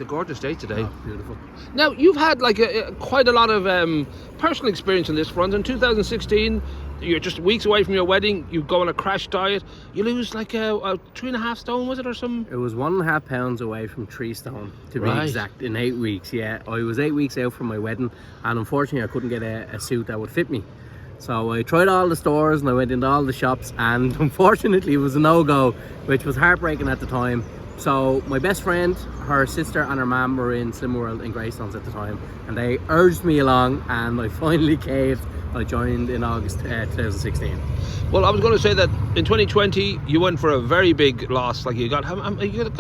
It's a gorgeous day today. Oh, beautiful. Now, you've had like quite a lot of personal experience on this front. In 2016, you're just weeks away from your wedding. You go on a crash diet. You lose like a 3.5 stone, was it, or something? It was 1.5 pounds away from 3 stone, to be exact, in 8 weeks. Yeah, I was 8 weeks out from my wedding, and unfortunately, I couldn't get a suit that would fit me. So I tried all the stores and I went into all the shops, and unfortunately, it was a no-go, which was heartbreaking at the time. So my best friend, her sister and her mum were in Slim World in Greystones at the time, and they urged me along, and I finally caved. I joined in August 2016. Well, I was going to say that in 2020 you went for a very big loss. Like you got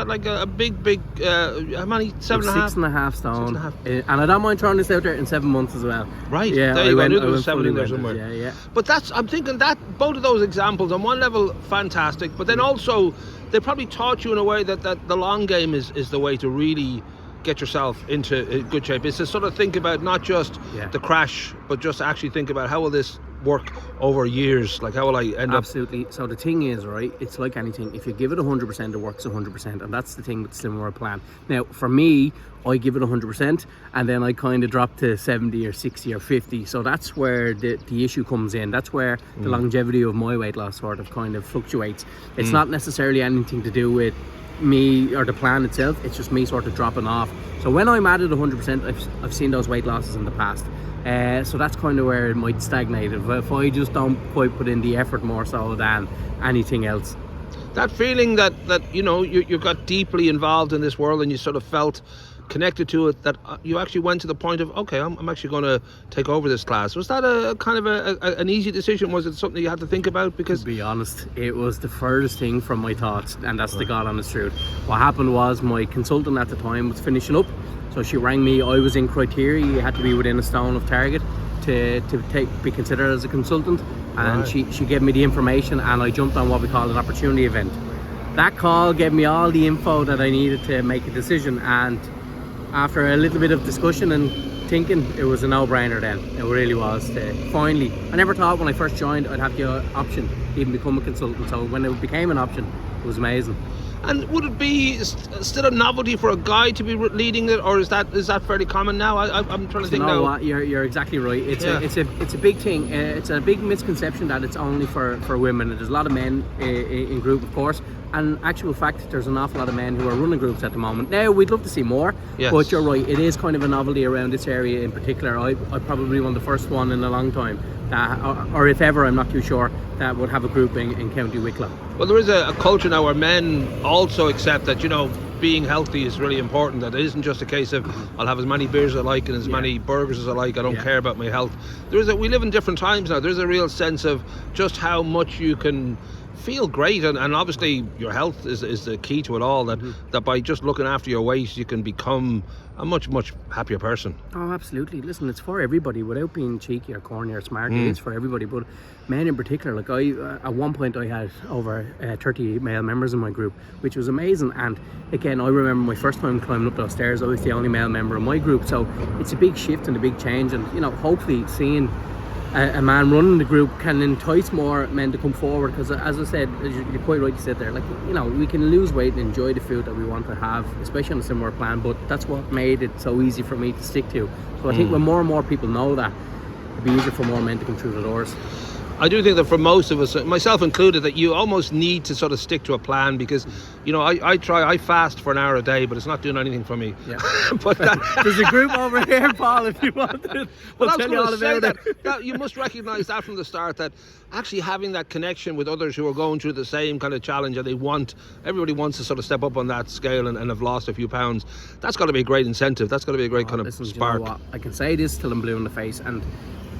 like a big how many? 7.5? 6.5 stone. 6.5. And I don't mind throwing this out there in 7 months as well. Right. Yeah. There you go. I knew there was 7 in there somewhere. Yeah. But I'm thinking that both of those examples on one level fantastic, but then also they probably taught you in a way that the long game is the way to really get yourself into good shape. It's to sort of think about not just the crash, but just actually think about how will this work over years, like how will I end up. Absolutely. So the thing is, right, it's like anything, if you give it 100%, it works 100%, and that's the thing with the Slim World plan. Now for me, I give it 100% and then I kind of drop to 70 or 60 or 50, so that's where the issue comes in. That's where the longevity of my weight loss sort of kind of fluctuates. It's not necessarily anything to do with me or the plan itself, it's just me sort of dropping off. So when I'm at it 100%, I've seen those weight losses in the past. So that's kind of where it might stagnate if I just don't quite put in the effort more so than anything else. That feeling that you know you got deeply involved in this world and you sort of felt connected to it, that you actually went to the point of, okay, I'm actually going to take over this class. Was that a kind of an easy decision? Was it something you had to think about? Because to be honest, it was the furthest thing from my thoughts, and that's the God honest truth. What happened was my consultant at the time was finishing up, so she rang me. I was in criteria, you had to be within a stone of target to be considered as a consultant, and she gave me the information, and I jumped on what we call an opportunity event. That call gave me all the info that I needed to make a decision, and after a little bit of discussion and thinking, it was a no-brainer then. It really was. Finally, I never thought when I first joined I'd have the option to even become a consultant, so when it became an option, it was amazing. And would it be still a novelty for a guy to be leading it, or is that fairly common now? I'm trying to think now. What? You're exactly right. It's a big thing. It's a big misconception that it's only for women. There's a lot of men in group, of course, and actual fact, there's an awful lot of men who are running groups at the moment. Now we'd love to see more, but you're right. It is kind of a novelty around this area in particular. I probably one of the first one in a long time, or if ever, I'm not too sure, that would have a group in County Wicklow. Well, there is a culture now where men also accept that, you know, being healthy is really important, that it isn't just a case of I'll have as many beers as I like and as many burgers as I like, I don't care about my health. We live in different times now. There's a real sense of just how much you can feel great, and obviously your health is the key to it all, that by just looking after your weight you can become a much happier person. Oh, absolutely. Listen, it's for everybody, without being cheeky or corny or smart. It is for everybody, but men in particular. Like at one point I had over 30 male members in my group, which was amazing. And again, I remember my first time climbing up those stairs, I was the only male member in my group, so it's a big shift and a big change. And you know, hopefully seeing a man running the group can entice more men to come forward, because as I said, as you're quite right to sit there, like, you know, we can lose weight and enjoy the food that we want to have, especially on a similar plan, but that's what made it so easy for me to stick to. So I think when more and more people know that, it'll be easier for more men to come through the doors. I do think that for most of us, myself included, that you almost need to sort of stick to a plan, because, you know, I fast for an hour a day, but it's not doing anything for me. Yeah. But there's a group over here, Paul, if you want it. We'll tell you all about it. That you must recognise that from the start, that actually having that connection with others who are going through the same kind of challenge, and everybody wants to sort of step up on that scale and have lost a few pounds. That's got to be a great incentive. That's got to be a great kind of spark. You know what? I can say this till I'm blue in the face, and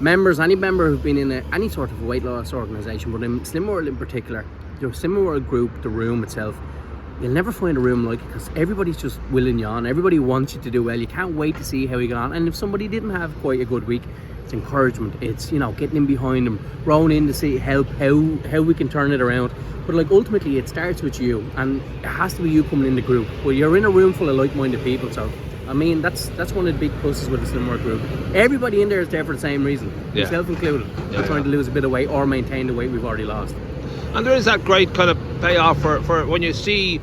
any member who's been in any sort of a weight loss organisation, but in Slim World in particular, the Slim World group, the room itself, you'll never find a room like it, because everybody's just willing you on. Everybody wants you to do well. You can't wait to see how you get on. And if somebody didn't have quite a good week, it's encouragement. It's, you know, getting in behind them, rowing in to see how we can turn it around. But like, ultimately it starts with you, and it has to be you coming in the group. Well, you're in a room full of like-minded people, so I mean, that's one of the big pluses with the Slim World group. Everybody in there is there for the same reason, myself included. We're trying to lose a bit of weight or maintain the weight we've already lost. And there is that great kind of payoff for when you see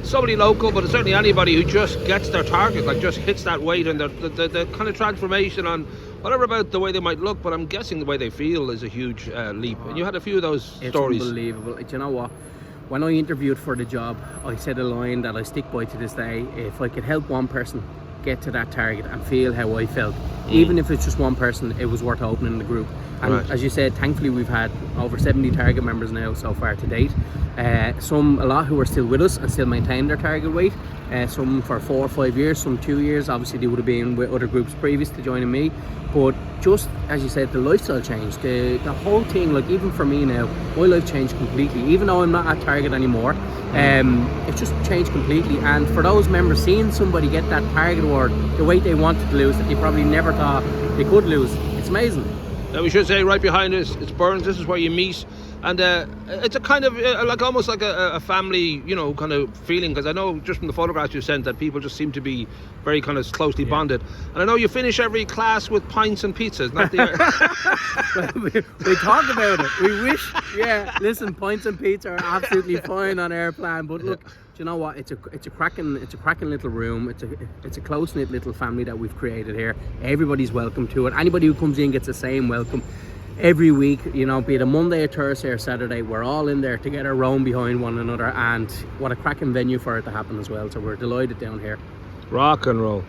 somebody local, but certainly anybody who just gets their target, like just hits that weight, and the kind of transformation on whatever about the way they might look, but I'm guessing the way they feel is a huge leap. And you had a few of those stories. It's unbelievable. Do you know what? When I interviewed for the job, I said a line that I stick by to this day. If I could help one person get to that target and feel how I felt, even if it's just one person, it was worth opening the group. And as you said, thankfully we've had over 70 target members now so far to date. A lot who are still with us and still maintain their target weight. Some for 4 or 5 years, some 2 years. Obviously they would have been with other groups previous to joining me. But just as you said, the lifestyle changed. The whole thing, like even for me now, my life changed completely. Even though I'm not at target anymore, it just changed completely. And for those members, seeing somebody get that target award, the weight they wanted to lose that they probably never thought they could lose, it's amazing. Now we should say right behind us, it's Burns. This is where you meet, and it's a kind of like almost like a family, you know, kind of feeling. Because I know just from the photographs you sent that people just seem to be very kind of closely bonded. And I know you finish every class with pints and pizzas. Not the we talk about it. We wish. Yeah, listen, pints and pizza are absolutely fine on our plan. But look, do you know what? It's a cracking little room. It's a close knit little family that we've created here. Everybody's welcome to it. Anybody who comes in gets the same welcome. Every week, you know, be it a Monday, a Thursday or Saturday, we're all in there together, rowing behind one another, and what a cracking venue for it to happen as well. So we're delighted down here. Rock and roll.